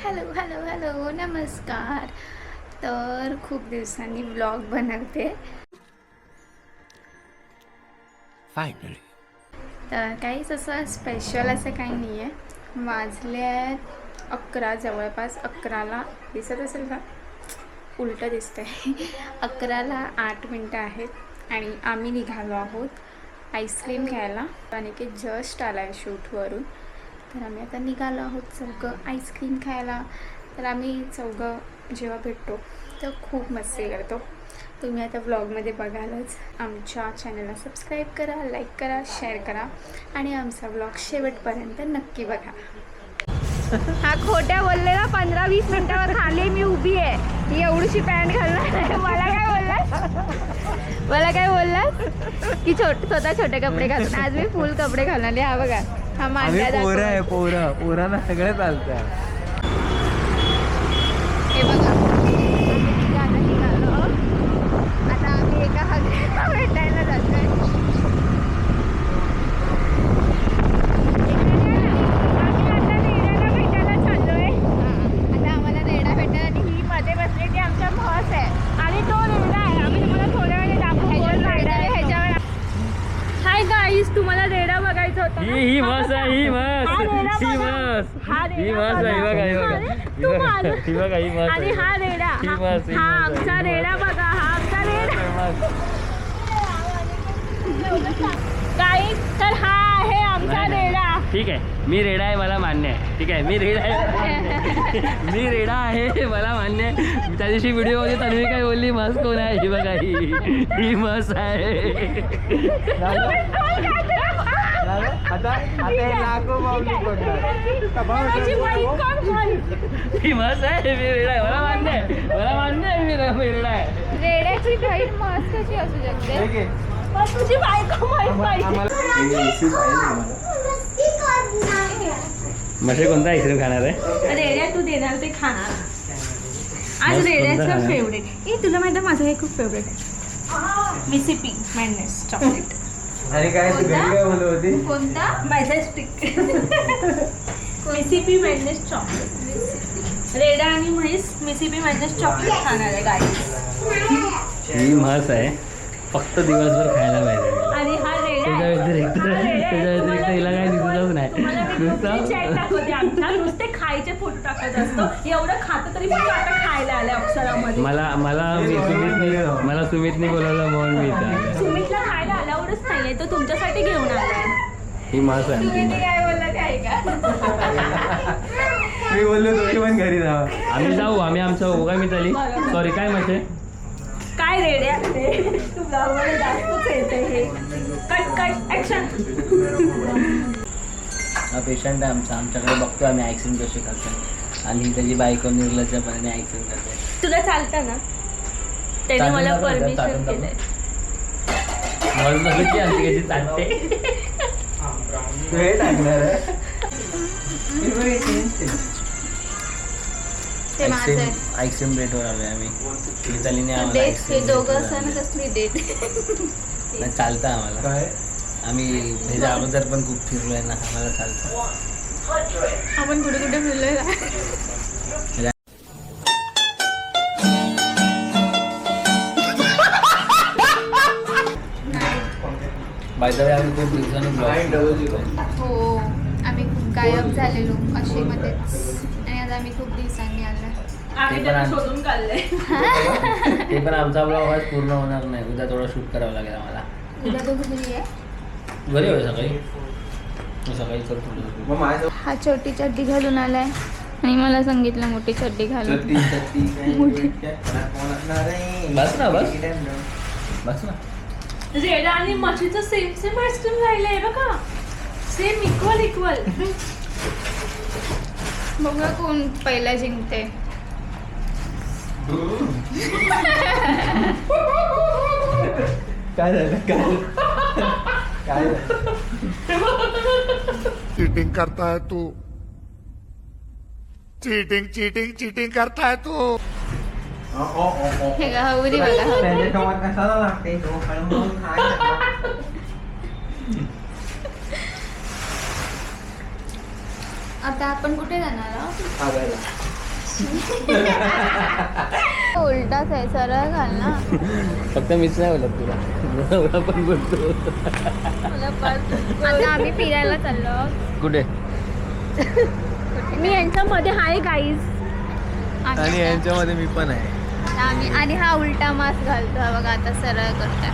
Hello hello hello नमस्कार. तर खूप दिवसांनी व्लॉग बनवते. फायनली तर काहीच असं स्पेशल असं काही नाही आहे. वाजले आहेत 11, जवळपास 11ला दिसत असेल का, उलटं दिसतंय. 11ला 8 मिनटं आहेत आणि आम्ही निघालो आहोत आईस्क्रीम घ्यायला. अनिकेत जस्ट आला आहे शूटवरून, तर आम्ही आता निघालो आहोत चौघं आईस्क्रीम खायला. तर आम्ही चौघं जेव्हा भेटतो तर खूप मस्ती करतो. तुम्ही आता व्लॉगमध्ये बघालच. आमच्या चॅनलला सबस्क्राईब करा, लाईक करा, शेअर करा आणि आमचा व्लॉग शेवटपर्यंत नक्की बघा. हा खोट्या बोललेला 15-20 मिनिटावर खाली मी उभी आहे. ही एवढीशी पॅन्ट घालणार आहे. मला काय बोललास की स्वतः छोटे कपडे घालून. आज मी फुल कपडे घालणार. हा बघा, हा मांड्या पोरं आहे. पोरांना सगळं चालतं. हे बघा, आता निघालो. आता आम्ही एका हॉटेलला भेटायला जातोय. आता आम्हाला रेडा भेटला आणि ही मध्ये बसली ती आमच्या म्हस आहे आणि तो रेडा आहे. आम्ही तुम्हाला थोड्या वेळाने दाखवू. ह्याच्यावर हाय गाईस, तुम्हाला रेडा बघायचा होता. ही म्हस आहे. ही म्हस आहे. ही बघा. आणि हा रेडा, हा आमचा रेडा बघा. हा आमचा रेडा गाईस. तर हा आहे आमचा रेडा. ठीक आहे, मी रेडा आहे, मला मान्य आहे. ठीक आहे, मी रेडा आहे. मी रेडा आहे, मला मान्य आहे. त्या दिवशी व्हिडिओ मध्ये तन्वी काय बोलली, म्हस कोण आहे? ही बघा, ही म्हस आहे. ही म्हस आहे, मी रेडा आहे, मला मान्य आहे. मी रेडा आहे. रेड्याची बहीण मस्त कशी असू शकते? तुझी बायको मसे कोणता आईस्क्रीम खाणार आहे? रेड्या तू देणार ते खाणार. आज रेड्याचं फेवरेट. तुला माहिती आहे माझं हे खूप फेवरेट आहे, मिसिपी मॅडनेस चॉकलेट. अरे काय तू घरी काय बोलत होती? कोणता? मॅजेस्टिक मिसिपी मॅडनेस चॉकलेट. रेडा आणि म्हैस मिसिपी मॅडनेस चॉकलेट खाणार आहे गाईस. ही म्हस आहे, फक्त दिवसभर खायला पाहिजे. आणि हा त्याच्या व्यतिरिक्त हिला काय दिसतच नाही. नुसते खायचे फूड टाकत असतो. एवढं खातं तरी पण आता खायला आलं अक्षरामध्ये. मला सुमितने बोलावलं म्हणून मी इथं आलो. सुमितला खायला अलाउडच नाहीये, तो तुमच्यासाठी घेऊन आलाय. ही म्हस आहे. काय बोलला काय का? मी बोललो तुम्ही पण घरी जावा. आम्ही जाऊ, आम्ही आमचं होऊ काय मिताली? सॉरी, काय म्हणे? काय रेड्या ते तू ब्लॉगमध्ये जास्तच येते हे. Cut action. हा पेशंट आहे आमच्याकडे बघतो आम्ही आईस्क्रीम कशी खातो आणि त्याची बायको निर्लज्जपणे आईस्क्रीम करते. तुला चालतं ना? त्याने मला परमिशन केलंय. आमची कशी चालते हे टाकणार आहे. ते माझं आहे. आईस्क्रीम डेटवर आलोय आम्ही. मितालीने डेट हे दोघं असं ना कसली डेट. चालतं आम्हाला. काय आम्ही ह्याच्या अगोदर पण खूप फिरलोय ना, आम्हाला चालतं. आपण कुठे कुठे फिरलोय का? बाय द वे आम्ही खूप दिवसांनी हो, आम्ही खूप गायब झालेलो अशीमध्येच आणि आता आम्ही खूप दिवसांनी आलो. आम्ही त्याला शोधून काढलंय. ते पण आमचा ब्लॉग आज पूर्ण होणार नाही. उद्या थोडं शूट करावं लागेल आम्हाला. उद्या तो घरी आहे. घरी होय सकाळी करतो. हा छोटी चड्डी घालून आलाय आणि मला सांगितलं मोठी चड्डी घालून. बस ना. रेडा आणि मच्छीचं सेम आईस्क्रीम राहिलंय बघा. Same equal. बघा कोण पहिला जिंकते. काय झालं? चीटिंग करता है तू. चीटिंग करता है तू. हे का हवरी बघा. कशाला लागते तो आता आपण कुठे जाणार आहोत? उलटाच आहे, सरळ घाल ना. फक्त मीच नाही बोलत तुला, एवढा पण बोलतो. आता आम्ही फिरायला चाललो आहोत. कुठे? मी यांच्यामध्ये आहे गाईज. आणि यांच्यामध्ये मी पण आहे. आणि हा उलटा मास्क घालतो बघा, आता सरळ करतोय.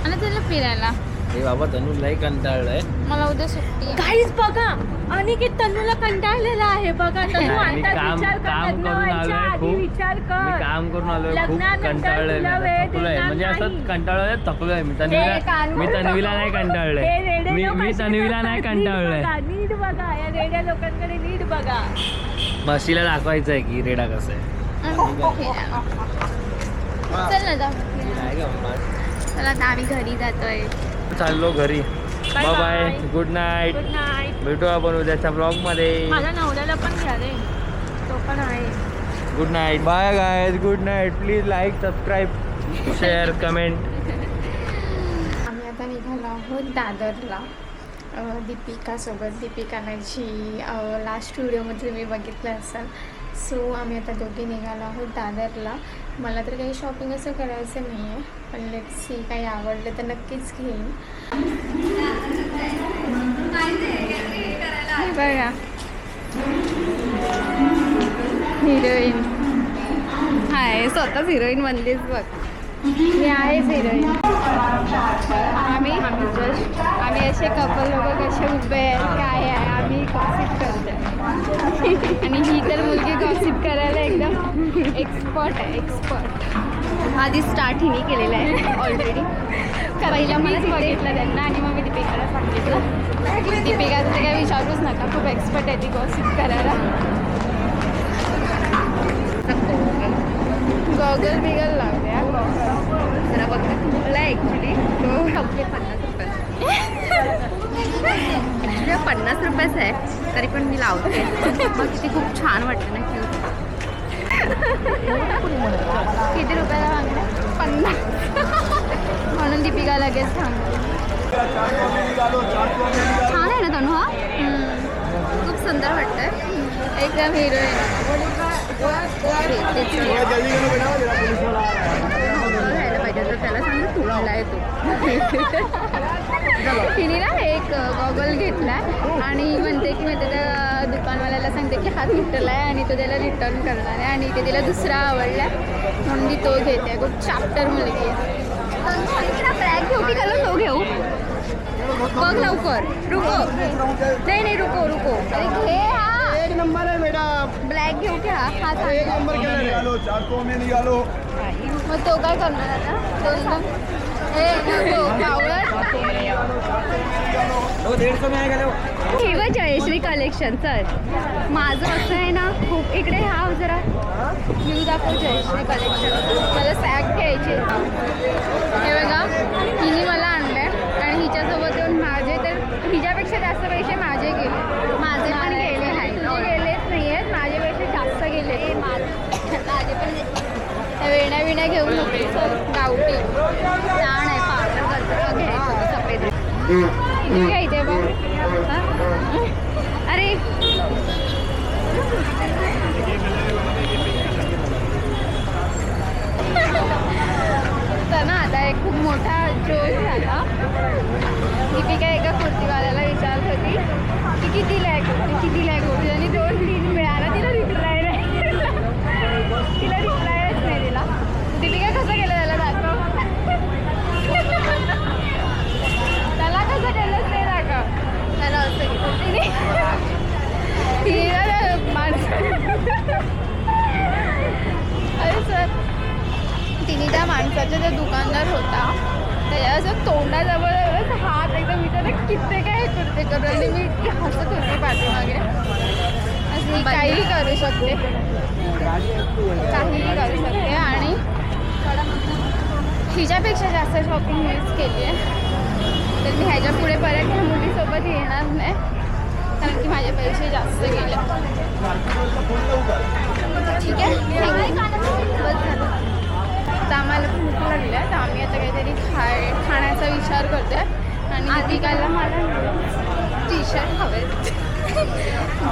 आणि त्याला फिरायला हे बाबा तनु लय कंटाळलाय. मला उद्या सुट्टी आहे. काहीच बघा आणि की तनूला कंटाळलेला आहे बघा. तनू नाही, मी आता काम विचार कर, काम लग्न करून व्हायच्या आलोय आधी खूप. विचार मी कर. काम करून आलोय खूप लग्नानंतर कंटाळलोय. तुला वेळ थकलोय देणार म्हणजे असं नाही. कंटाळलोय, थकलोय मी. हे तन्वीला कानून तन्वीला नाही हे कंटाळलोय. रेडे मी लोक असे तन्वीला नाही करतात. कंटाळलोय. नीट बघा या रेड्या लोकांकडे नीट बघा. मशीला दाखवायचं आहे की रेडा कसं आहे. चल ना जाऊ. चला आता आम्ही घरी जातोय. चाललो घरी. Bye bye bye, bye. Good night. Good night. भेटू आपण उद्याच्या ब्लॉग मध्ये. माझ्या नवऱ्याला पण घ्या रे, तो पण आहे. Good night. Bye guys, good night. Please like, subscribe, share, comment. आम्ही आता निघालो आहोत दादरला दीपिकासोबत. दीपिकाला जी लास्ट व्हिडिओमध्ये तुम्ही बघितलं असाल. सो आम्ही आता दोघे निघालो आहोत दादरला. मला तर काही शॉपिंग असं करायचं नाही आहे, पण लेट्स सी, काही आवडलं तर नक्कीच घेईन. हे बघा हिरोईन आहे, स्वतःच हिरोईन बनलीच बघ. मी आहेच हिरोईन. आम्ही असे कपल लोक कसे उभे आहेत, काय आहे, आम्ही गॉसिप करतो. आणि ही तर मुलगी गॉसिप करायला एकदम एक्सपर्ट आहे, एक्सपर्ट. आधी स्टार्ट हिने केलेलं आहे ऑलरेडी. पहिला मीच बघितलं त्यांना आणि मग मी दीपिकाला सांगितलं. दीपिकाचं ते काही विचारूच नका, खूप एक्सपर्ट आहे ती गॉसिप करायला. गॉगल बिगल लावते हा, गॉगल जरा बघा तुला ॲक्च्युली तो अगदी 50 रुपये. ॲक्च्युली 50 रुपयाच आहे, तरी पण मी लावते. मग किती खूप छान वाटतं ना, क्यूट. किती रुपयाला मागलं? 50. म्हणून दीपिका लगेच थांबली. छान आहे ना तनु हा, खूप सुंदर वाटतंय, एकदम हिरोईन. घ्यायला पाहिजे तर त्याला सांग तुटला आहे तो. तिने ना एक गॉगल घेतला आणि म्हणते की मी त्या दुकानवाल्याला सांगते की हा तुटला आहे आणि तो त्याला रिटर्न करणार आहे, आणि ते तिला दुसरा आवडला म्हणून ती तो घेते. खूप चाप्टर मुलगी आहे. ब्लॅक घेऊ की कलर तो घेऊ? बघ लवकर, रुको. नाही रुको रुको, अरे घे हा. एक नंबर है मैडम. ब्लॅक घेऊ की हा? हा एक चांगला नंबर आहे. कलर निकालो, 400 में निकालो. मग तो काय करणार आता? दोन हे नको कावळत. 150 में आएगा. हे बघ जयश्री कलेक्शन. चल माझं असं आहे ना, खूप इकडे हा जरा व्ह्यू दाखव जयश्री कलेक्शन. मला सॅक घ्यायची. हे बघा हिने मला आणलं आहे आणि हिच्यासोबत येऊन माझे तर हिच्यापेक्षा जास्त पैसे माझे गेले. माझे पण गेले नाही, तुझे गेलेच नाही आहेत, माझ्यापेक्षा जास्त गेले. माझे पण वेण्या विण्या घेऊन होते. गावठी छान आहे, पावडर गजरा घ्यायचं होतं सफेद. किती घ्यायचे बघ. अरे तर ना आता एक खूप मोठा जोक झाला. दीपिका एका कुर्तीवाल्याला विचारत होती की कितीला आहे कुर्ती, कितीला आहे कुर्ती, आणि 2-3 मिळाला. तिला रिप्लाय नाही, तिला रिप्लायच नाही दिला. दीपिका कसं केलं त्याला दाखव. त्याला कसं केलंच नाही दाखव. त्याला असं केलं तिने माणसं. अरे सर, तिने त्या माणसाचा जो दुकानदार होता त्याच्या असं तोंडाजवळ हात एकदम विचारलं किती काय कुर्ते करू, आणि मी हसत होते पाठीमागे. अशी काहीही करू शकते, काहीही करू शकते. आणि हिच्यापेक्षा जास्त शॉपिंग मीच केली आहे. तर मी ह्याच्या पुढे परत ह्या मुलीसोबत येणार नाही, कारण की माझे पैसे जास्त गेले. ठीक आहे, बस झालं. तर आम्हाला भूक लागली आहे, तर आम्ही आता काहीतरी खाण्याचा विचार करतो आहे. आणि दीपिकाला मला टी शर्ट हवे.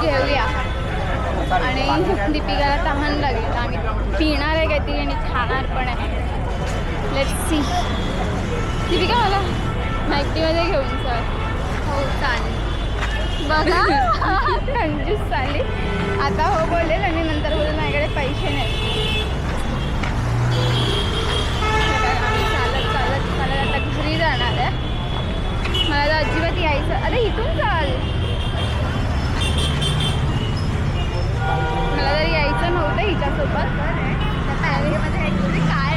घेऊया. आणि दीपिकाला तहान लागेल, आम्ही पिणार आहे काहीतरी आणि खाणार पण आहे. Let's see. दीपिका मला नाईटीमध्ये घेऊन चल. हो चालेल. बघा कंजूस चालेल. आता हो बोलेल आणि नंतर बोलेल माझ्याकडे पैसे नाही. आम्ही चालत चालत चालत आता घरी जाणार आहे. मला तर अजिबात यायचं. अरे इथून चाल. मला तर यायचं नव्हतं हिच्यासोबत. काय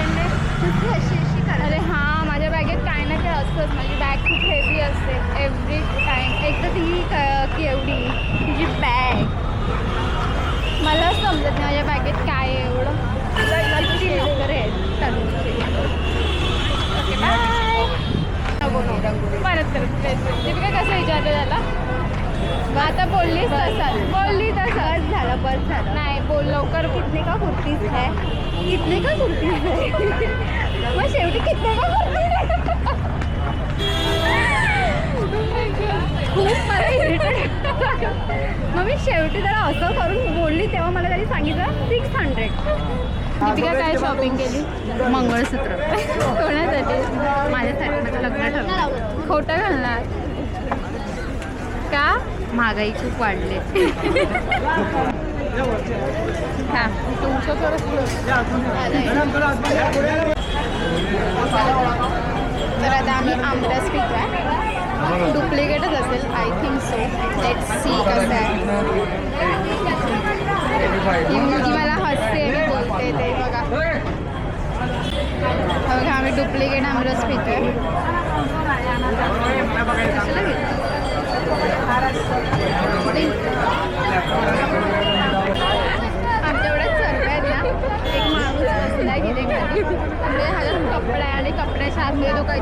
अरे हां, माझ्या बॅगेत काय ना काय असतंच. माझी बॅग खूप हेवी असते एव्हरी टाईम. एक तर ती केवढी तिची बॅग मला समजत नाही माझ्या बॅगेत काय आहे एवढं. वगैरे ओके बाय. परत दीपिका कसं विचारलं त्याला. आता बोललीस तसं झालं. बस झालं. नाही बोल लवकर. कितने का कुर्तीज है. कितने का कुर्तीज है. मग शेवटी कितने का कुर्तीज है. खूप मला इरिटेट. मग मी शेवटी जरा असं करून बोलली तेव्हा मला तरी सांगितलं 600. दीपिका काय शॉपिंग केली. मंगळसूत्र. कोणासाठी. माझ्यासाठी. माझं लग्न ठरलं. खोटं घालणार का. महागाई खूप वाढले. हां तर आता आम्ही आमरस पितोय. डुप्लिकेटच असेल I think so. Let's see कसं आहे. ही मुलगी मला हसते मी बोलते ते बघा. बघा आम्ही डुप्लिकेट आमरस पितोय. आमच्याकडे सर्व आहेत ना. एक माणूस बसला आहे किती खाली. म्हणजे हा कपडा आहे आणि कपड्याच्या आतमध्ये तो काही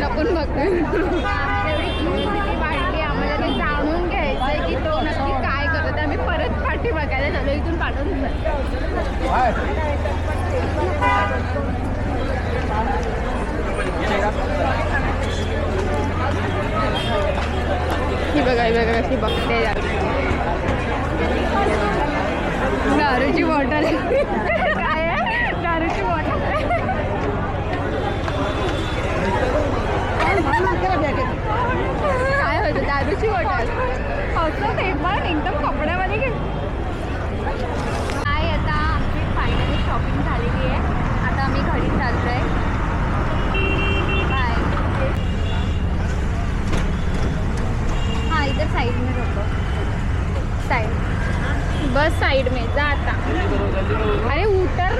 लपून बघतोय. एवढी वाढली आम्हाला ते जाणून घ्यायचं आहे की तो नक्की काय करतो. आम्ही परत पाठी बघायला झालो. इथून पाठवून ही बघा कशी बघते. दारूची बॉटल. काय आहे दारूची बॉटल. काय होतं दारूची बॉटल. असं ते पण एकदम कपड्यामध्ये घे. काय आता आमची फायनली शॉपिंग झालेली आहे. आता आम्ही घरी चालतोय. बाय. हाँ इधर साइड में रोको. साइड बस साइड में जा आता. अरे उतर